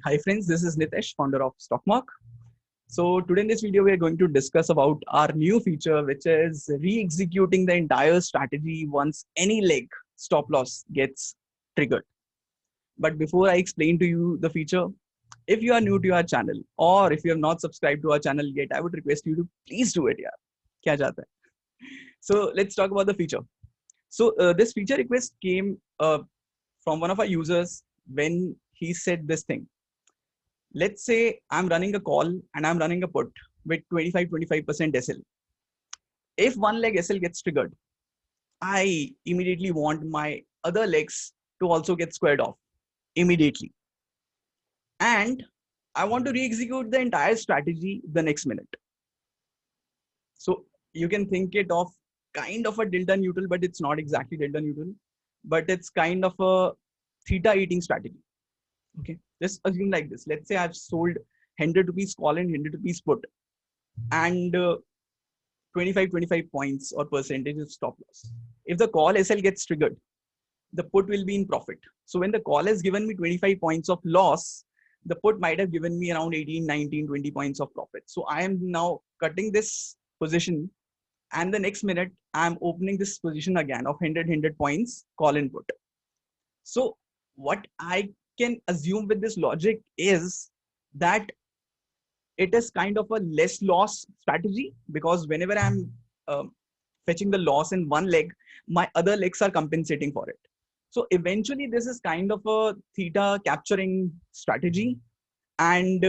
Hi friends, this is Nitesh, founder of StockMock. So today in this video, we are going to discuss about our new feature, which is re-executing the entire strategy once any leg stop loss gets triggered. But before I explain to you the feature, if you are new to our channel or if you have not subscribed to our channel yet, I would request you to please do it. Yaar. Kya jata hai? So let's talk about the feature. So this feature request came from one of our users when he said this thing. Let's say I'm running a call and I'm running a put with 25% SL. If one leg SL gets triggered, I immediately want my other legs to also get squared off immediately. And I want to re-execute the entire strategy the next minute. So you can think it of kind of a delta neutral, but it's not exactly delta neutral, but it's kind of a theta eating strategy. Okay, just assume like this. Let's say I've sold 100 rupees call and 100 rupees put, and 25 points or percentage is stop loss. If the call SL gets triggered, the put will be in profit. So when the call has given me 25 points of loss, the put might have given me around 18, 19, 20 points of profit. So I am now cutting this position, and the next minute I'm opening this position again of 100 points call and put. So what I can assume with this logic is that it is kind of a less loss strategy, because whenever I'm fetching the loss in one leg, my other legs are compensating for it. So eventually this is kind of a theta capturing strategy, and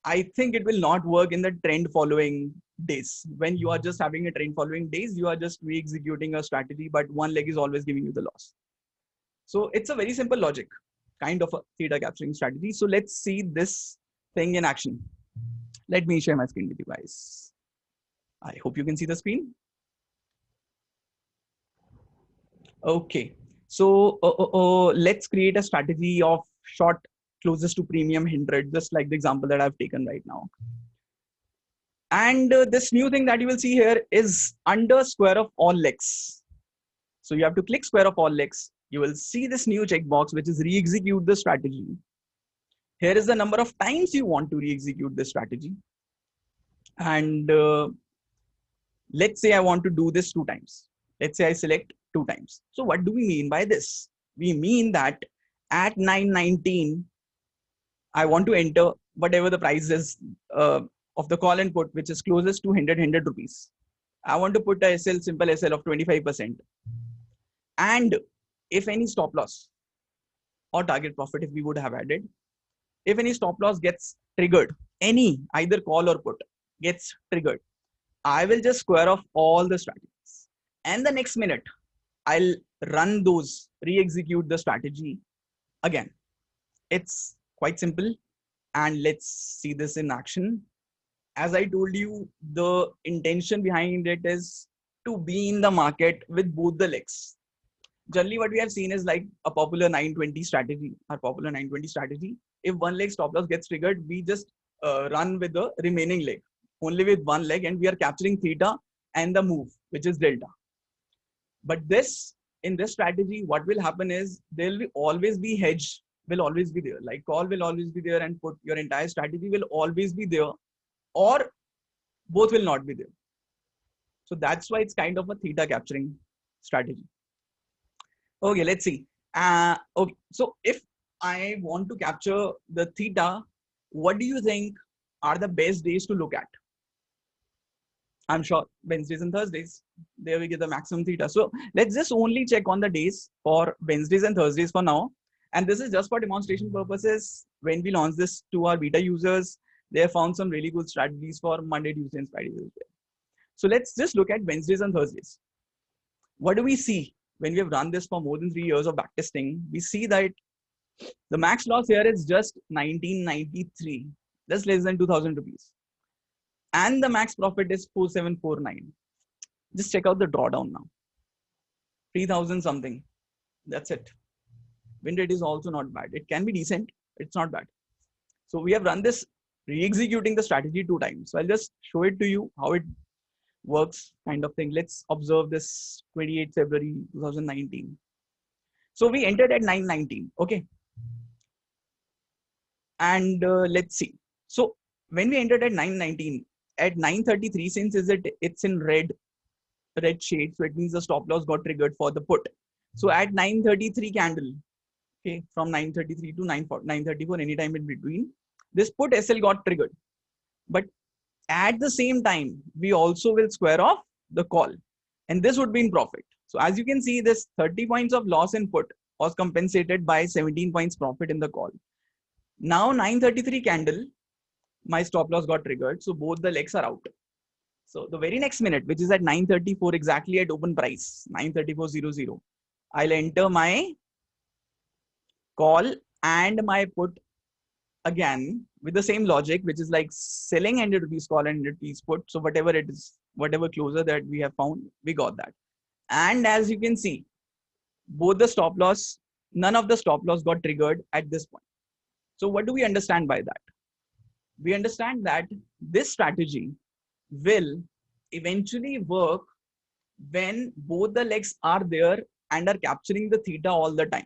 I think it will not work in the trend following days. When you are just having a trend following days, you are just re-executing a strategy, but one leg is always giving you the loss. So it's a very simple logic, kind of a theta capturing strategy. So let's see this thing in action. Let me share my screen with you guys. I hope you can see the screen. Okay. So let's create a strategy of short closest to premium 100, just like the example that I've taken right now. And this new thing that you will see here is under square of all legs. So you have to click square of all legs. You will see this new checkbox, which is re-execute the strategy. Here is the number of times you want to re-execute this strategy. And let's say I want to do this 2 times. Let's say I select 2 times. So what do we mean by this? We mean that at 9:19, I want to enter whatever the price is of the call and put, which is closest to 100 rupees. I want to put a SL, simple SL of 25%. And if any stop loss or target profit, if we would have added, if any stop loss gets triggered, any either call or put gets triggered, I will just square off all the strategies. And the next minute, I'll run those, re-execute the strategy again. It's quite simple. And let's see this in action. As I told you, the intention behind it is to be in the market with both the legs. Generally, what we have seen is like a popular 920 strategy, our popular 920 strategy. If one leg stop loss gets triggered, we just run with the remaining leg, only with one leg, and we are capturing theta and the move, which is delta. But in this strategy, what will happen is there will always be hedge, will always be there. Like call will always be there, and put your entire strategy will always be there, or both will not be there. So that's why it's kind of a theta capturing strategy. Okay, let's see. Okay, so if I want to capture the theta, what do you think are the best days to look at? I'm sure Wednesdays and Thursdays, there we get the maximum theta. So let's just only check on the days for Wednesdays and Thursdays for now. And this is just for demonstration purposes. When we launch this to our beta users, they have found some really good strategies for Monday, Tuesday, and Friday as well. So let's just look at Wednesdays and Thursdays. What do we see? When we have run this for more than 3 years of backtesting, we see that the max loss here is just 1993, just less than 2,000 rupees. And the max profit is 4749. Just check out the drawdown now. 3,000 something. That's it. Win rate is also not bad. It can be decent. It's not bad. So we have run this re-executing the strategy 2 times. So I'll just show it to you how it works, kind of thing. Let's observe this 28 February 2019. So we entered at 919. Okay. And let's see. So when we entered at 919, at 933, since it's in red shade, so it means the stop loss got triggered for the put. So at 933 candle, okay, from 933 to 934, anytime in between, this put SL got triggered. But at the same time, we also will square off the call, and this would be in profit. So as you can see, this 30 points of loss in put was compensated by 17 points profit in the call. Now 933 candle, my stop loss got triggered, so both the legs are out. So the very next minute, which is at 934 exactly at open price, 934.00, I'll enter my call and my put again with the same logic, which is like selling 100 rupees call and 100 rupees put. So whatever it is, whatever closer that we have found, we got that. And as you can see, both the stop loss, none of the stop loss got triggered at this point. So what do we understand by that? We understand that this strategy will eventually work when both the legs are there and are capturing the theta all the time,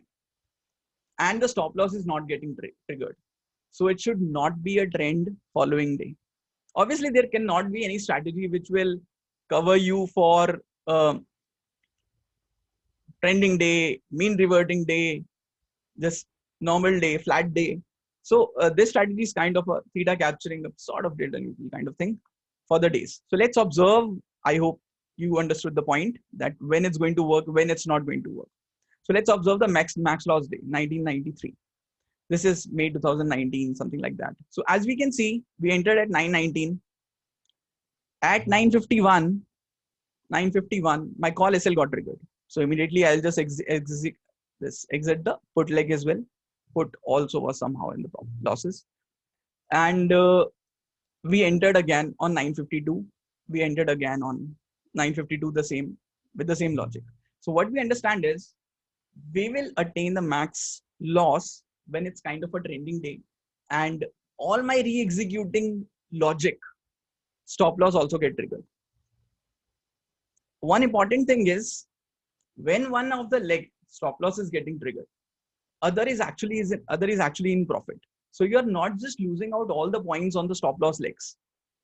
and the stop loss is not getting triggered. So it should not be a trend following day. Obviously, there cannot be any strategy which will cover you for trending day, mean reverting day, just normal day, flat day. So this strategy is kind of a theta capturing a sort of delta neutral kind of thing for the days. So let's observe. I hope you understood the point that when it's going to work, when it's not going to work. So let's observe the max loss day, 1993. This is May 2019, something like that. So as we can see, we entered at 919. At 951, my call SL got triggered. So immediately I'll just exit the put leg as well. Put also was somehow in the losses. And we entered again on 952. We entered again on 952 with the same logic. So what we understand is we will attain the max loss when it's kind of a trending day, and all my re-executing logic stop loss also get triggered. One important thing is when one of the leg stop loss is getting triggered, other is actually in profit. So you're not just losing out all the points on the stop loss legs.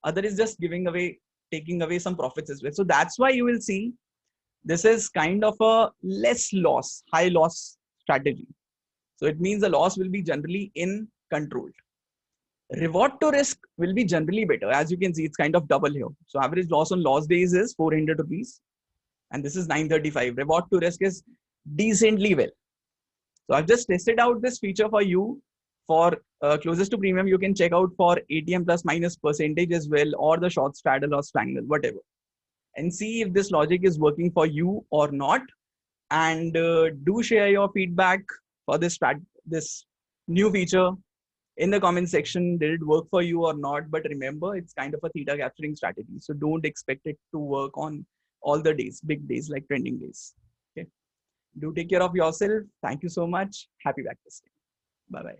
Other is just taking away some profits as well. So that's why you will see this is kind of a less loss, high loss strategy. So it means the loss will be generally in controlled. Reward to risk will be generally better. As you can see, it's kind of double here. So average loss on loss days is 400 rupees. And this is 935. Reward to risk is decently well. So I've just tested out this feature for you. For closest to premium, you can check out for ATM plus minus percentage as well, or the short straddle or strangle, whatever. And see if this logic is working for you or not. And do share your feedback for this new feature in the comment section. Did it work for you or not? But remember, it's kind of a theta capturing strategy. So don't expect it to work on all the days, big days like trending days. Okay. Do take care of yourself. Thank you so much. Happy backtesting. Bye-bye.